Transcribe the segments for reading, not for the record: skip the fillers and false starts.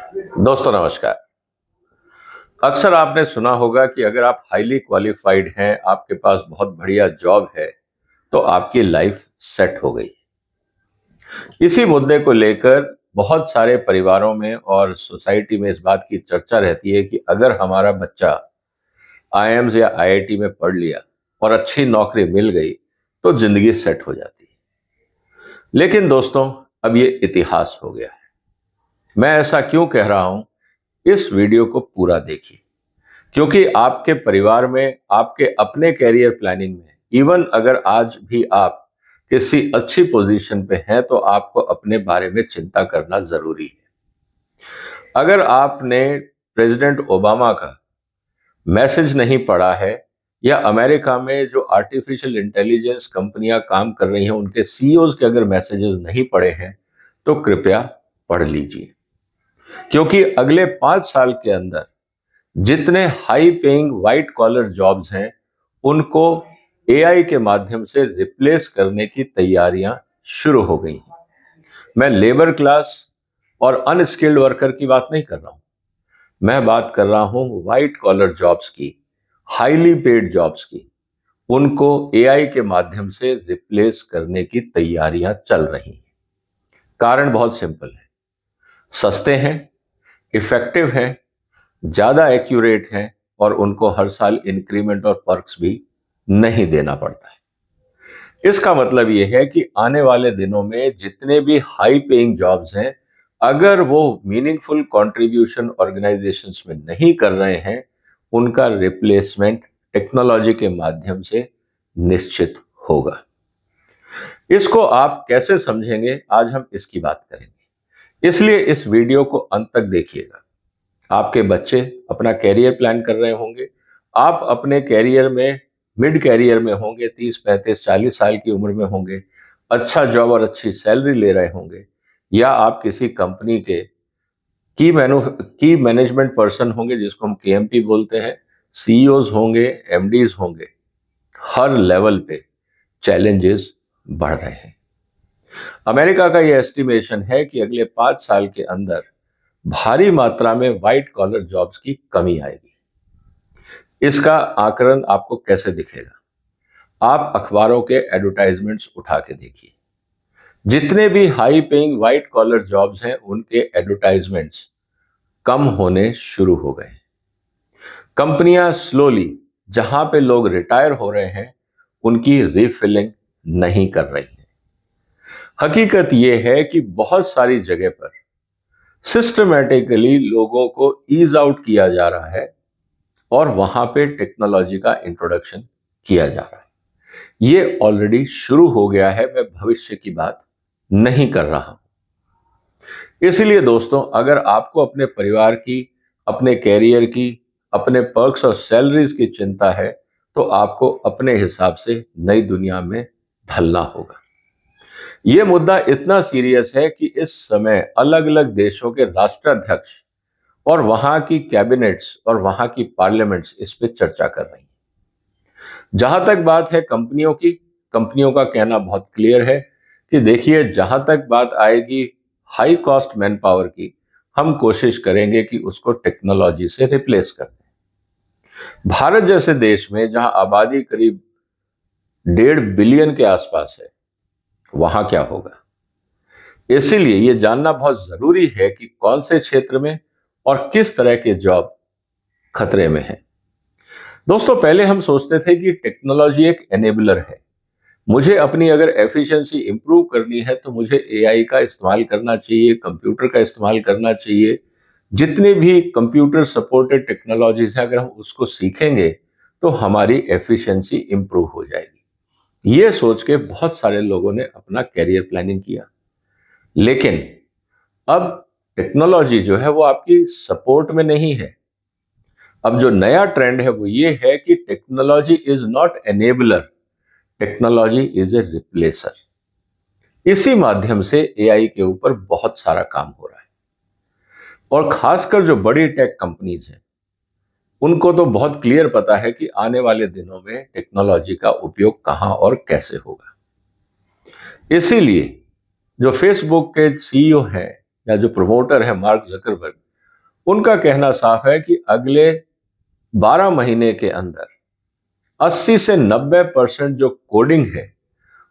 दोस्तों नमस्कार। अक्सर आपने सुना होगा कि अगर आप हाईली क्वालिफाइड हैं, आपके पास बहुत बढ़िया जॉब है, तो आपकी लाइफ सेट हो गई। इसी मुद्दे को लेकर बहुत सारे परिवारों में और सोसाइटी में इस बात की चर्चा रहती है कि अगर हमारा बच्चा आईआईएम्स या आईआईटी में पढ़ लिया और अच्छी नौकरी मिल गई, तो जिंदगी सेट हो जाती है। लेकिन दोस्तों, अब ये इतिहास हो गया है। मैं ऐसा क्यों कह रहा हूं? इस वीडियो को पूरा देखिए, क्योंकि आपके परिवार में, आपके अपने करियर प्लानिंग में, इवन अगर आज भी आप किसी अच्छी पोजीशन पे हैं, तो आपको अपने बारे में चिंता करना जरूरी है। अगर आपने प्रेसिडेंट ओबामा का मैसेज नहीं पढ़ा है, या अमेरिका में जो आर्टिफिशियल इंटेलिजेंस कंपनियां काम कर रही हैं उनके सीईओज के अगर मैसेजेस नहीं पढ़े हैं, तो कृपया पढ़ लीजिए। क्योंकि अगले 5 साल के अंदर जितने high paying white collar jobs हैं, उनको एआई के माध्यम से रिप्लेस करने की तैयारियां शुरू हो गई हैं। मैं लेबर क्लास और अनस्किल्ड वर्कर की बात नहीं कर रहा हूं। मैं बात कर रहा हूं व्हाइट कॉलर जॉब्स की, हाईली पेड जॉब्स की। उनको एआई के माध्यम से रिप्लेस करने की तैयारियां चल रही हैं। कारण बहुत सिंपल है, सस्ते हैं, इफेक्टिव हैं, ज्यादा एक्यूरेट हैं, और उनको हर साल इंक्रीमेंट और पर्क्स भी नहीं देना पड़ता है। इसका मतलब यह है कि आने वाले दिनों में जितने भी हाई पेइंग जॉब्स हैं, अगर वो मीनिंगफुल कंट्रीब्यूशन ऑर्गेनाइजेशंस में नहीं कर रहे हैं, उनका रिप्लेसमेंट टेक्नोलॉजी के माध्यम से निश्चित होगा। इसको आप कैसे समझेंगे, आज हम इसकी बात करेंगे। इसलिए इस वीडियो को अंत तक देखिएगा। आपके बच्चे अपना कैरियर प्लान कर रहे होंगे, आप अपने कैरियर में मिड कैरियर में होंगे, 30 35 40 साल की उम्र में होंगे, अच्छा जॉब और अच्छी सैलरी ले रहे होंगे, या आप किसी कंपनी के की मैनेजमेंट पर्सन होंगे, जिसको हम केएमपी बोलते हैं, सीईओज होंगे, एमडीज होंगे। हर लेवल पे चैलेंजेस बढ़ रहे हैं। अमेरिका का यह एस्टिमेशन है कि अगले 5 साल के अंदर भारी मात्रा में व्हाइट कॉलर जॉब्स की कमी आएगी। इसका आकलन आपको कैसे दिखेगा? आप अखबारों के एडवर्टाइजमेंट्स उठा के देखिए। जितने भी high paying white collar jobs हैं, उनके एडवर्टाइजमेंट्स कम होने शुरू हो गए। कंपनियां स्लोली जहां पे लोग रिटायर हो रहे हैं, उनकी रीफिलिंग नहीं कर रही हैं। हकीकत यह है कि बहुत सारी जगह पर सिस्टमैटिकली लोगों को ईज आउट किया जा रहा है, और वहां पे टेक्नोलॉजी का इंट्रोडक्शन किया जा रहा है। ये ऑलरेडी शुरू हो गया है, मैं भविष्य की बात नहीं कर रहा हूं। इसलिए दोस्तों, अगर आपको अपने परिवार की, अपने कैरियर की, अपने पर्क्स और सैलरीज की चिंता है, तो आपको अपने हिसाब से नई दुनिया में ढलना होगा। यह मुद्दा इतना सीरियस है कि इस समय अलग अलग देशों के राष्ट्राध्यक्ष और वहां की कैबिनेट्स और वहां की पार्लियामेंट्स इस पे चर्चा कर रही हैं। जहां तक बात है कंपनियों की, कंपनियों का कहना बहुत क्लियर है कि देखिए, जहां तक बात आएगी हाई कॉस्ट मैन पावर की, हम कोशिश करेंगे कि उसको टेक्नोलॉजी से रिप्लेस कर दें। भारत जैसे देश में जहां आबादी करीब 1.5 बिलियन के आसपास है, वहां क्या होगा? इसीलिए यह जानना बहुत जरूरी है कि कौन से क्षेत्र में और किस तरह के जॉब खतरे में है। दोस्तों, पहले हम सोचते थे कि टेक्नोलॉजी एक एनेबलर है। मुझे अपनी अगर एफिशिएंसी इंप्रूव करनी है, तो मुझे एआई का इस्तेमाल करना चाहिए, कंप्यूटर का इस्तेमाल करना चाहिए। जितनी भी कंप्यूटर सपोर्टेड टेक्नोलॉजीज हैं, अगर हम उसको सीखेंगे, तो हमारी एफिशिएंसी इंप्रूव हो जाएगी। ये सोच के बहुत सारे लोगों ने अपना कैरियर प्लानिंग किया। लेकिन अब टेक्नोलॉजी जो है वो आपकी सपोर्ट में नहीं है। अब जो नया ट्रेंड है वो ये है कि technology is not enabler, technology is a replacer. इसी माध्यम से एआई के ऊपर बहुत सारा काम हो रहा है, और खासकर जो बड़ी टेक कंपनीज हैं, उनको तो बहुत क्लियर पता है कि आने वाले दिनों में टेक्नोलॉजी का उपयोग कहां और कैसे होगा। इसीलिए जो फेसबुक के सीईओ हैं, या जो प्रमोटर है मार्क जकरबर्ग, उनका कहना साफ है कि अगले 12 महीने के अंदर 80 से 90% जो कोडिंग है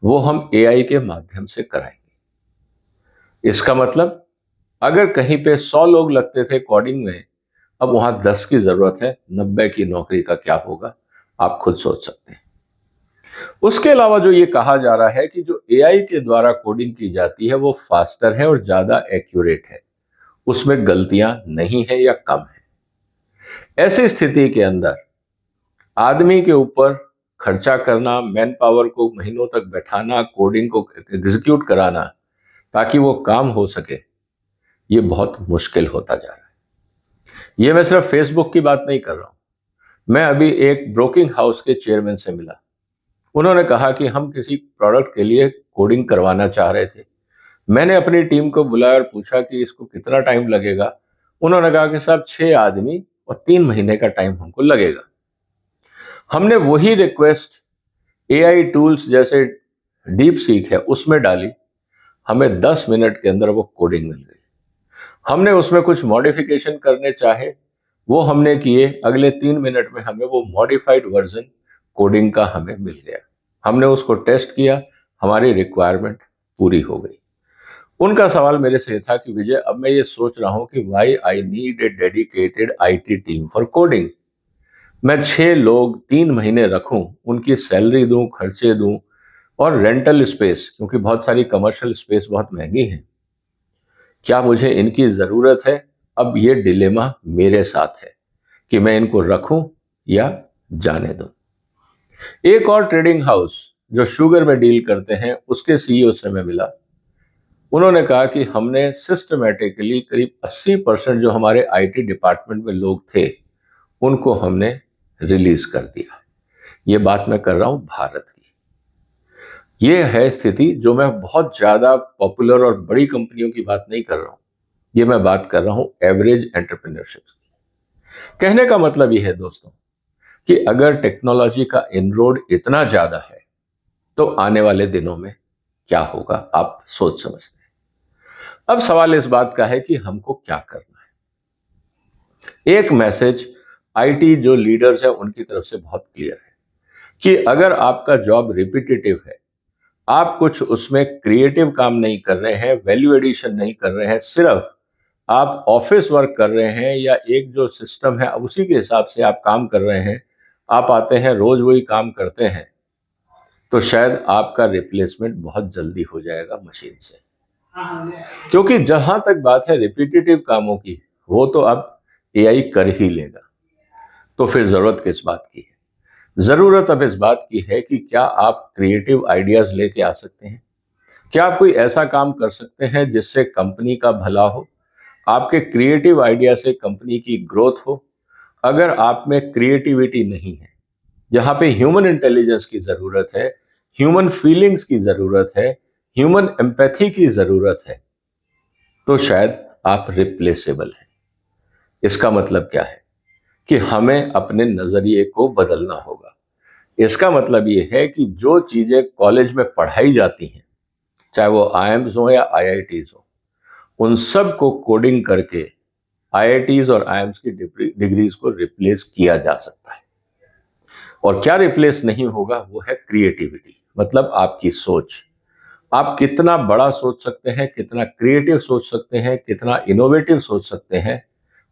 वो हम एआई के माध्यम से कराएंगे। इसका मतलब अगर कहीं पे 100 लोग लगते थे कोडिंग में, अब वहां 10 की जरूरत है, 90 की नौकरी का क्या होगा आप खुद सोच सकते हैं। उसके अलावा जो ये कहा जा रहा है कि जो एआई के द्वारा कोडिंग की जाती है वो फास्टर है और ज्यादा एक्यूरेट है, उसमें गलतियां नहीं है या कम है। ऐसी स्थिति के अंदर आदमी के ऊपर खर्चा करना, मैन पावर को महीनों तक बैठाना, कोडिंग को एग्जीक्यूट कराना ताकि वो काम हो सके, ये बहुत मुश्किल होता जा रहा है। ये मैं सिर्फ फेसबुक की बात नहीं कर रहा हूं। मैं अभी एक ब्रोकिंग हाउस के चेयरमैन से मिला। उन्होंने कहा कि हम किसी प्रोडक्ट के लिए कोडिंग करवाना चाह रहे थे। मैंने अपनी टीम को बुलाया और पूछा कि इसको कितना टाइम लगेगा। उन्होंने कहा कि साहब 6 आदमी और 3 महीने का टाइम हमको लगेगा। हमने वही रिक्वेस्ट एआई टूल्स जैसे डीप सीक है उसमें डाली, हमें 10 मिनट के अंदर वो कोडिंग मिल गई। हमने उसमें कुछ मॉडिफिकेशन करने चाहे, वो हमने किए, अगले 3 मिनट में हमें वो मॉडिफाइड वर्जन कोडिंग का हमें मिल गया। हमने उसको टेस्ट किया, हमारी रिक्वायरमेंट पूरी हो गई। उनका सवाल मेरे से था कि विजय, अब मैं ये सोच रहा हूं कि why I need a dedicated IT team for coding. मैं 6 लोग 3 महीने रखूं, उनकी सैलरी दूं, खर्चे दूं और रेंटल स्पेस, क्योंकि बहुत सारी कमर्शियल स्पेस बहुत महंगी है, क्या मुझे इनकी जरूरत है? अब ये डिलेमा मेरे साथ है कि मैं इनको रखूं या जाने दूं। एक और ट्रेडिंग हाउस जो शुगर में डील करते हैं उसके सीईओ से मैं मिला। उन्होंने कहा कि हमने सिस्टमैटिकली करीब 80% जो हमारे आईटी डिपार्टमेंट में लोग थे उनको हमने रिलीज कर दिया। ये बात मैं कर रहा हूं भारत की। ये है स्थिति। जो मैं बहुत ज्यादा पॉपुलर और बड़ी कंपनियों की बात नहीं कर रहा हूं, ये मैं बात कर रहा हूं एवरेज एंटरप्रेन्योरशिप की। कहने का मतलब ये है दोस्तों कि अगर टेक्नोलॉजी का इनरोड इतना ज्यादा है तो आने वाले दिनों में क्या होगा आप सोच समझते हैं। अब सवाल इस बात का है कि हमको क्या करना है। एक मैसेज आईटी जो लीडर्स हैं उनकी तरफ से बहुत क्लियर है कि अगर आपका जॉब रिपीटेटिव है, आप कुछ उसमें क्रिएटिव काम नहीं कर रहे हैं, वैल्यू एडिशन नहीं कर रहे हैं, सिर्फ आप ऑफिस वर्क कर रहे हैं या एक जो सिस्टम है उसी के हिसाब से आप काम कर रहे हैं, आप आते हैं रोज वही काम करते हैं, तो शायद आपका रिप्लेसमेंट बहुत जल्दी हो जाएगा मशीन से। क्योंकि जहां तक बात है रिपीटेटिव कामों की, वो तो अब एआई कर ही लेगा, तो फिर जरूरत किस बात की है? जरूरत अब इस बात की है कि क्या आप क्रिएटिव आइडियाज लेके आ सकते हैं? क्या आप कोई ऐसा काम कर सकते हैं जिससे कंपनी का भला हो, आपके क्रिएटिव आइडिया से कंपनी की ग्रोथ हो? अगर आप में क्रिएटिविटी नहीं है, जहां पे ह्यूमन इंटेलिजेंस की जरूरत है, ह्यूमन फीलिंग्स की जरूरत है, ह्यूमन एम्पैथी की जरूरत है, तो शायद आप रिप्लेसेबल हैं। इसका मतलब क्या है कि हमें अपने नजरिए को बदलना होगा। इसका मतलब यह है कि जो चीजें कॉलेज में पढ़ाई जाती हैं, चाहे वो आईएम्स हो या आईआईटीज हो, उन सब को कोडिंग करके आईआईटीज और आईएम्स की डिग्रीज को रिप्लेस किया जा सकता है। और क्या रिप्लेस नहीं होगा? वो है क्रिएटिविटी, मतलब आपकी सोच। आप कितना बड़ा सोच सकते हैं, कितना क्रिएटिव सोच सकते हैं, कितना इनोवेटिव सोच सकते हैं,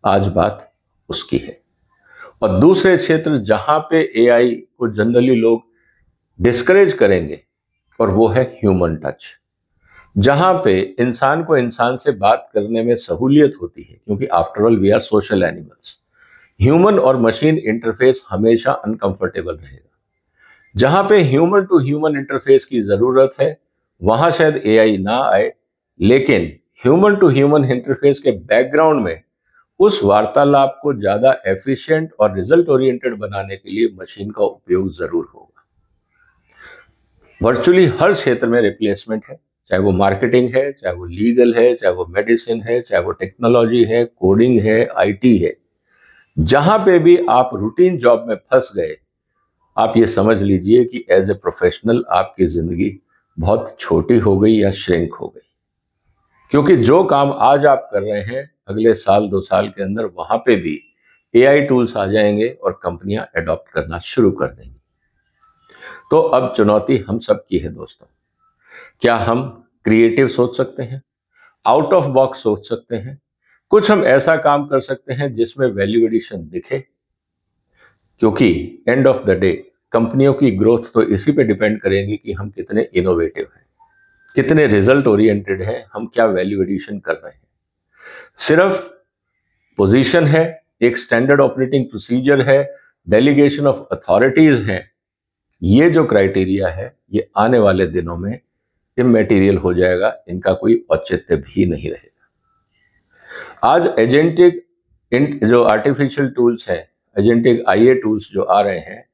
आज बात उसकी है। और दूसरे क्षेत्र जहां पे एआई को जनरली लोग डिस्करेज करेंगे, और वो है ह्यूमन टच, जहां पे इंसान को इंसान से बात करने में सहूलियत होती है, क्योंकि after all we are social animals. Human और मशीन इंटरफेस हमेशा अनकंफर्टेबल रहेगा। जहां पे ह्यूमन टू ह्यूमन इंटरफेस की जरूरत है, वहां शायद एआई ना आए, लेकिन ह्यूमन टू ह्यूमन इंटरफेस के बैकग्राउंड में उस वार्तालाप को ज्यादा एफिशिएंट और रिजल्ट ओरिएंटेड बनाने के लिए मशीन का उपयोग जरूर होगा। वर्चुअली हर क्षेत्र में रिप्लेसमेंट है, चाहे वो मार्केटिंग है, चाहे वो लीगल है, चाहे वो मेडिसिन है, चाहे वो टेक्नोलॉजी है, कोडिंग है, आईटी है। जहां पे भी आप रूटीन जॉब में फंस गए, आप ये समझ लीजिए कि एज ए प्रोफेशनल आपकी जिंदगी बहुत छोटी हो गई या श्रिंक हो गई। क्योंकि जो काम आज आप कर रहे हैं अगले साल 2 साल के अंदर वहां पे भी एआई टूल्स आ जाएंगे और कंपनियां अडॉप्ट करना शुरू कर देंगी। तो अब चुनौती हम सब की है दोस्तों। क्या हम क्रिएटिव सोच सकते हैं, आउट ऑफ बॉक्स सोच सकते हैं, कुछ हम ऐसा काम कर सकते हैं जिसमें वैल्यू एडिशन दिखे? क्योंकि एंड ऑफ द डे कंपनियों की ग्रोथ तो इसी पे डिपेंड करेगी कि हम कितने इनोवेटिव हैं, कितने रिजल्ट ओरिएंटेड हैं, हम क्या वैल्यू एडिशन कर रहे हैं। सिर्फ पोजीशन है, एक स्टैंडर्ड ऑपरेटिंग प्रोसीजर है, डेलीगेशन ऑफ अथॉरिटीज है, ये जो क्राइटेरिया है ये आने वाले दिनों में इमैटेरियल हो जाएगा, इनका कोई औचित्य भी नहीं रहेगा। आज एजेंटिक जो आर्टिफिशियल टूल्स हैं, एजेंटिक आईए टूल्स जो आ रहे हैं,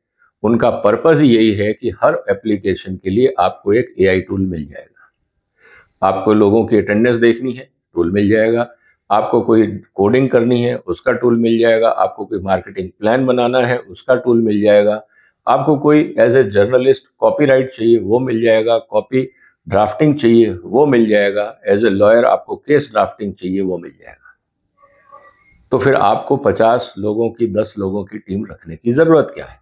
उनका पर्पस यही है कि हर एप्लीकेशन के लिए आपको एक एआई टूल मिल जाएगा। आपको लोगों की अटेंडेंस देखनी है, टूल मिल जाएगा। आपको कोई कोडिंग करनी है, उसका टूल मिल जाएगा। आपको कोई मार्केटिंग प्लान बनाना है, उसका टूल मिल जाएगा। आपको कोई एज ए जर्नलिस्ट कॉपीराइट चाहिए, वो मिल जाएगा। कॉपी ड्राफ्टिंग चाहिए, वो मिल जाएगा। एज ए लॉयर आपको केस ड्राफ्टिंग चाहिए, वो मिल जाएगा। तो फिर आपको 50 लोगों की, 10 लोगों की टीम रखने की जरूरत क्या है?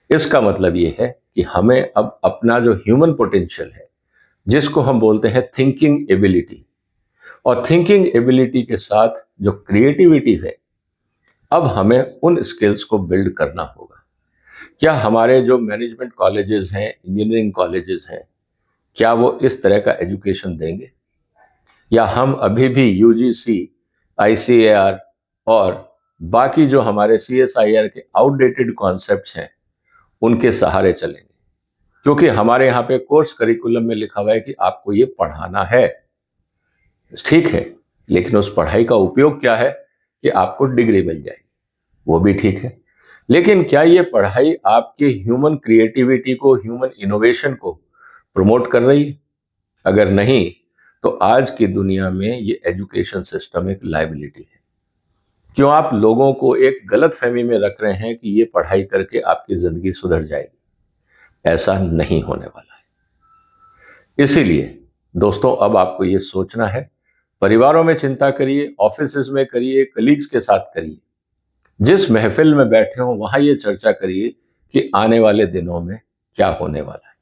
इसका मतलब ये है कि हमें अब अपना जो ह्यूमन पोटेंशियल है, जिसको हम बोलते हैं थिंकिंग एबिलिटी, और थिंकिंग एबिलिटी के साथ जो क्रिएटिविटी है, अब हमें उन स्किल्स को बिल्ड करना होगा। क्या हमारे जो मैनेजमेंट कॉलेजेस हैं, इंजीनियरिंग कॉलेजेस हैं, क्या वो इस तरह का एजुकेशन देंगे? या हम अभी भी यूजीसी, आईसीएआर और बाकी जो हमारे सीएसआईआर के आउटडेटेड कॉन्सेप्ट्स हैं, उनके सहारे चलेंगे? क्योंकि हमारे यहाँ पे कोर्स करिकुलम में लिखा हुआ है कि आपको ये पढ़ाना है, ठीक है, लेकिन उस पढ़ाई का उपयोग क्या है? कि आपको डिग्री मिल जाएगी, वो भी ठीक है, लेकिन क्या ये पढ़ाई आपके ह्यूमन क्रिएटिविटी को, ह्यूमन इनोवेशन को प्रमोट कर रही है? अगर नहीं, तो आज की दुनिया में ये एजुकेशन सिस्टम एक लायबिलिटी है। क्यों आप लोगों को एक गलत फहमी में रख रहे हैं कि ये पढ़ाई करके आपकी जिंदगी सुधर जाएगी? ऐसा नहीं होने वाला है। इसीलिए दोस्तों, अब आपको ये सोचना है, परिवारों में चिंता करिए, ऑफिस में करिए, कलीग्स के साथ करिए, जिस महफिल में बैठे हो वहां ये चर्चा करिए कि आने वाले दिनों में क्या होने वाला है।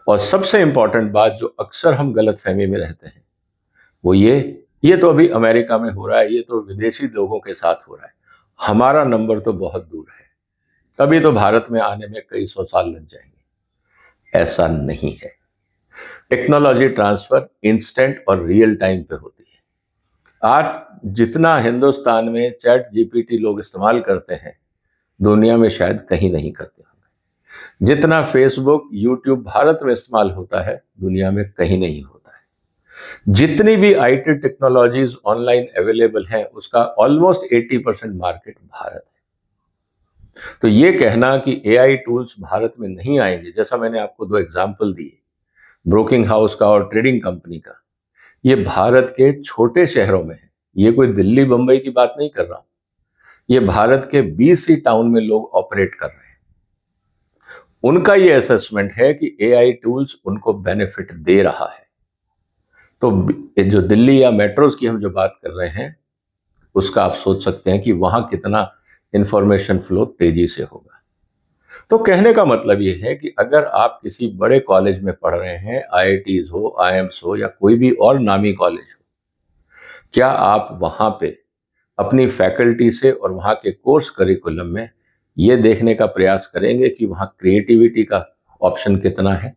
और सबसे इंपॉर्टेंट बात जो अक्सर हम गलत फहमी में रहते हैं, वो ये तो अभी अमेरिका में हो रहा है, ये तो विदेशी लोगों के साथ हो रहा है, हमारा नंबर तो बहुत दूर है, अभी तो भारत में आने में कई 100 साल लग जाएंगे। ऐसा नहीं है। टेक्नोलॉजी ट्रांसफर इंस्टेंट और रियल टाइम पे होती है। आज जितना हिंदुस्तान में चैट जीपीटी लोग इस्तेमाल करते हैं, दुनिया में शायद कहीं नहीं करते होंगे। जितना फेसबुक, यूट्यूब भारत में इस्तेमाल होता है, दुनिया में कहीं नहीं होता है। जितनी भी आईटी टेक्नोलॉजीज ऑनलाइन अवेलेबल हैं, उसका ऑलमोस्ट 80% मार्केट भारत है। तो ये कहना कि एआई टूल्स भारत में नहीं आएंगे, जैसा मैंने आपको 2 एग्जाम्पल दिए, ब्रोकिंग हाउस का और ट्रेडिंग कंपनी का, ये भारत के छोटे शहरों में है। ये कोई दिल्ली बंबई की बात नहीं कर रहा हूं, ये भारत के 20 ही टाउन में लोग ऑपरेट कर रहे हैं। उनका ये असेसमेंट है कि एआई टूल्स उनको बेनिफिट दे रहा है। तो जो दिल्ली या मेट्रोज की हम जो बात कर रहे हैं, उसका आप सोच सकते हैं कि वहां कितना इंफॉर्मेशन फ्लो तेजी से होगा। तो कहने का मतलब ये है कि अगर आप किसी बड़े कॉलेज में पढ़ रहे हैं, आईआईटीज हो, आईएम्स हो, या कोई भी और नामी कॉलेज हो, क्या आप वहां पे अपनी फैकल्टी से और वहां के कोर्स करिकुलम में ये देखने का प्रयास करेंगे कि वहां क्रिएटिविटी का ऑप्शन कितना है,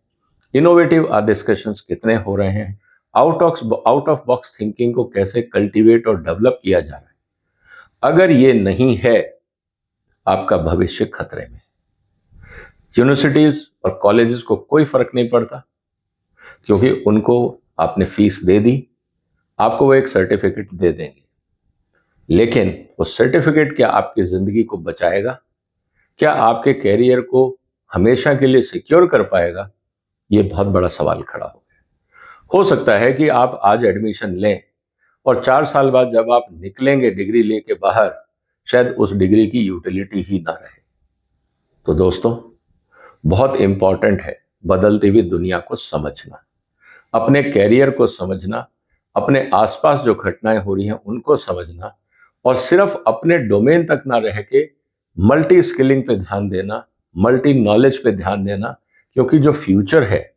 इनोवेटिव डिस्कशंस कितने हो रहे हैं, आउट ऑफ बॉक्स थिंकिंग को कैसे कल्टीवेट और डेवलप किया जा रहा है? अगर ये नहीं है, आपका भविष्य खतरे में। यूनिवर्सिटीज और कॉलेजेस को कोई फर्क नहीं पड़ता, क्योंकि उनको आपने फीस दे दी, आपको वो एक सर्टिफिकेट दे देंगे, लेकिन वो सर्टिफिकेट क्या आपकी जिंदगी को बचाएगा? क्या आपके कैरियर को हमेशा के लिए सिक्योर कर पाएगा? ये बहुत बड़ा सवाल खड़ा हो गया। हो सकता है कि आप आज एडमिशन लें और 4 साल बाद जब आप निकलेंगे डिग्री लेके बाहर, शायद उस डिग्री की यूटिलिटी ही ना रहे। तो दोस्तों, बहुत इंपॉर्टेंट है बदलती हुई दुनिया को समझना, अपने कैरियर को समझना, अपने आसपास जो घटनाएं हो रही हैं उनको समझना, और सिर्फ अपने डोमेन तक ना रह के मल्टी स्किलिंग पे ध्यान देना, मल्टी नॉलेज पे ध्यान देना। क्योंकि जो फ्यूचर है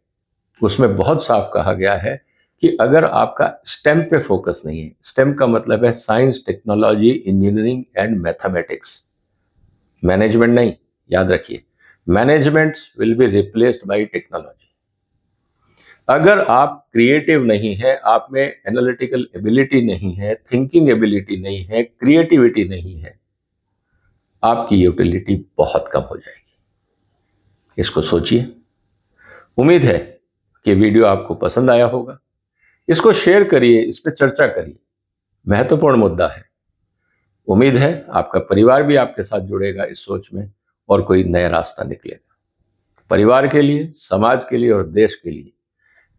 उसमें बहुत साफ कहा गया है कि अगर आपका स्टेम पे फोकस नहीं है, स्टेम का मतलब है science, technology, engineering and mathematics, management नहीं, याद रखिए, management will be replaced by technology. अगर आप क्रिएटिव नहीं है, आप में एनालिटिकल एबिलिटी नहीं है, थिंकिंग एबिलिटी नहीं है, क्रिएटिविटी नहीं है, आपकी यूटिलिटी बहुत कम हो जाएगी। इसको सोचिए। उम्मीद है कि वीडियो आपको पसंद आया होगा। इसको शेयर करिए, इस पर चर्चा करिए, महत्वपूर्ण मुद्दा है। उम्मीद है आपका परिवार भी आपके साथ जुड़ेगा इस सोच में और कोई नया रास्ता निकलेगा। परिवार के लिए, समाज के लिए और देश के लिए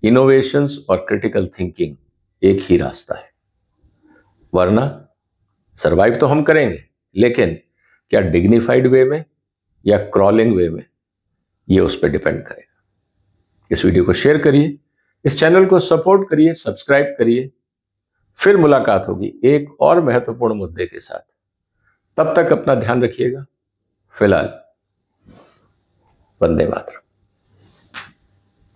इनोवेशंस और क्रिटिकल थिंकिंग एक ही रास्ता है। वरना सरवाइव तो हम करेंगे, लेकिन क्या डिग्निफाइड वे में या क्रॉलिंग वे में, ये उस पर डिपेंड करेगा। इस वीडियो को शेयर करिए, इस चैनल को सपोर्ट करिए, सब्सक्राइब करिए। फिर मुलाकात होगी एक और महत्वपूर्ण मुद्दे के साथ। तब तक अपना ध्यान रखिएगा। फिलहाल वंदे मातरम।